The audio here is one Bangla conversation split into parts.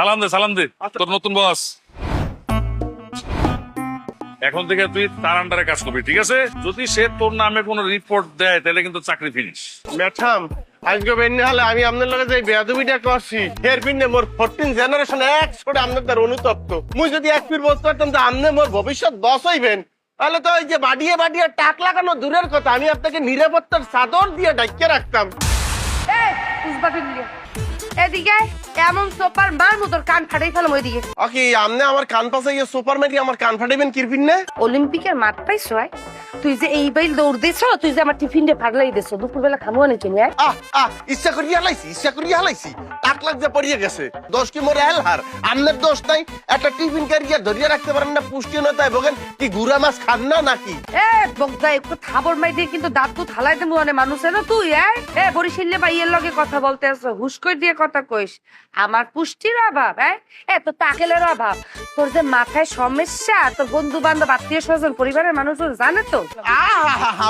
সালাম দে তোর নতুন বস। এখন থেকে তুই তার আন্ডারে কাজ করবি, ঠিক আছে? যদি সে তোর নামে কোনো রিপোর্ট দেয় তাহলে কিন্তু চাকরি ফিনিশ। ম্যাডাম আজকে বেন্নি হলে আমি আপনার লগে যে বেয়াদবিটা করছি এর পিনে মোর 14 জেনারেশন এক ছোট আপনার অনুতপ্ত। মুই যদি এক ফির বলতে পারতাম যে আপনি মোর ভবিষ্যৎ বস হইবেন, তাহলে তো ওই যে বাড়িয়ে বাড়িয়ে টাক লাগানো দূরের কথা, আমি আপনাকে নিরাপত্তার চাদর দিয়ে ঢাকিয়ে রাখতাম। এদিকে এমন সোপার মার মতোর কান ফাটাই ফেলাম ওইদিকে। ওকে আপনি আমার কান পাশে গিয়ে সুপার মেরি আমার কান ফাটাইবেন কিরপিন না? অলিম্পিকের মাঠ পাইছো তুই যে এই বাইল দৌড় দিছ, তুই যে আমার টিফিন দিয়ে ফাটলাই দিছ, দুপুরবেলা খামো না তুমি। ইচ্ছা করিয়া হালাইছি টাক লাগ যে পড়িয়ে গেছে, দোষ কি মোর হেলহার? আমনের দোষ নাই, একটা টিফিন ক্যারিয়ার ধরিয়ে রাখতে পারেন না, পুষ্টি নতায় ভোগেন কি গুড়া মাছ খান না নাকি? এ বগদা একটু থাবর মাই দিয়ে কিন্তু দাঁত তো থালাই দেবো মানে মানুষের তুই বরিশিল্লে বাইয়ের লগে কথা বলতে আসো, হুশ করে দিয়ে কথা কইস। আমার পুষ্টির অভাব তো তাকেলের অভাব, তোর যে মাথায় সমস্যা, তোর বন্ধু বান্ধব আত্মীয় স্বজন পরিবারের মানুষজন জানে তো।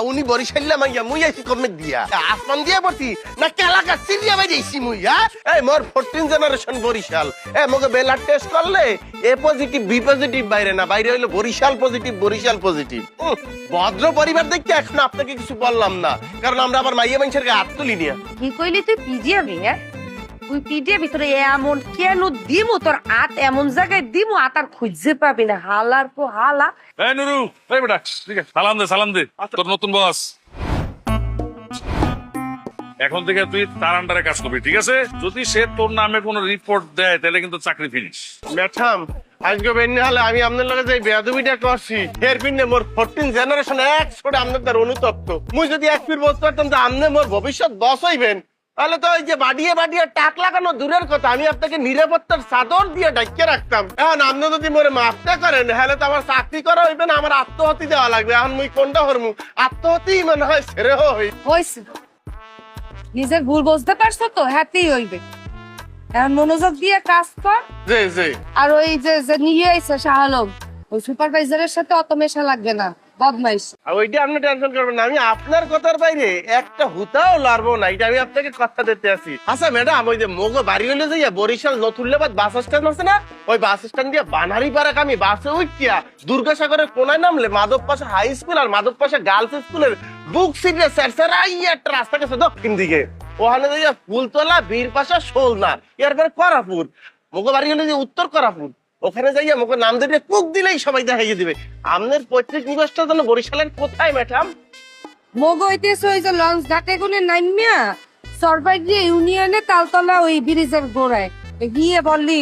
উনি বরিশাল্লা মাইয়া মুই আইছি কমে দিয়া আসমান দিয়া পড়ছি না কেলাকা সিরিয়া বাইরেছি মুই। এই মোর 14 জেনারেশন বরিশাল। মগে বেলার টেস্ট করলে এ পজিটিভ বি পজিটিভ বাইরে না, বাইরে হইলো বরিশাল পজিটিভ। ভদ্র পরিবার দেখতে এখন আপনাকে কিছু বললাম না, কারণ আমরা আবার মাইয়া মানুষের গায়ে হাত তুলি নিয়া। কি কইলি তুই পিজিয়াবি? তুই পিজিয়া ভিতরে এমন কেন দিমু, তোর আত এমন জায়গায় দিমু আত আর খুঁজে পাবি না। হালার পো হালা। এই নুরু, এই বেটা, ঠিক আছে, সালাম দে তোর নতুন বস। এখন থেকে তুই তার আন্ডারে কাজ করবি, ঠিক আছে? যদি সে তোর নামে কোনো রিপোর্ট দেয় তাহলে কিন্তু চাকরি ফিনিশ। ম্যাডাম আজকে বেন্নি হলে আমি আপনার লগে যে বেয়াদবিটা করছি এর পিনে মোর 14 জেনারেশন এক ছোট আপনার অনুতপ্ত। মুই যদি এক ফির বলতে পারতাম যে আপনি মোর ভবিষ্যৎ বস হইবেন, তাহলে তো ওই যে বাড়িয়ে বাড়িয়ে টাক লাগানো দূরের কথা, আমি আপনাকে নিরাপত্তার চাদর দিয়ে ঢাকিয়ে রাখতাম। এখন আপনি যদি মোরে মাফটা করেন তাহলে তো আমার চাকরি করা হইবে না, আমার আত্মহতি দেওয়া লাগবে। এখন মুই কোনটা হরমু? আত্মহতি মনে হয় ছেড়ে হই হইছে, নিজের ভুল বুঝতে পারছো তো, হ্যাঁতেই হইবে। এখন মনোযোগ দিয়ে কাজ কর। জি আর ওই যে নিয়ে আইছে শাহালম, ওই সুপারভাইজারের সাথে অত মেশা লাগবে না, বদমাইশ। ওইটা আপনি টেনশন করবেন না, আমি আপনার কথার বাইরে একটা হুতাও লড়বো না, এটা আমি আপনাকে কথা দিতে আছি। আচ্ছা ম্যাডাম, ওই যে মোগো বাড়ি হইলে যে বরিশাল নতুল্লাবাদ বাস স্ট্যান্ড আছে না, ওই বাস স্ট্যান্ড দিয়ে বানারি পাড়াক আমি বাসে উঠিয়া দুর্গাসাগরের কোনায় নামলে মাধব পাশা হাই স্কুল আর মাধব পাশা গার্লস স্কুলের বুক সিটে স্যারসারাইয়া একটা রাস্তা গেছে দক্ষিণ দিকে, ওখানে যে ফুলতলা বীর পাশা শোলনা, এরপরে করাপুর। মোগো বাড়ি হলে যে উত্তর করাপুর, ওখানে যাইয়া মোকে নাম দিয়ে কুক দিলেই সবাই দেখাইয়ে দিবে। আপনার পৈতৃক নিবাসটা যেন বরিশালের কোথায় ম্যাডাম? মগইতেছে ওই যে লঞ্চ ঘাটে গুনে নাইমিয়া সরবাই দিয়ে ইউনিয়নে তালতলা ওই ব্রিজের গোড়ায় গিয়ে বললি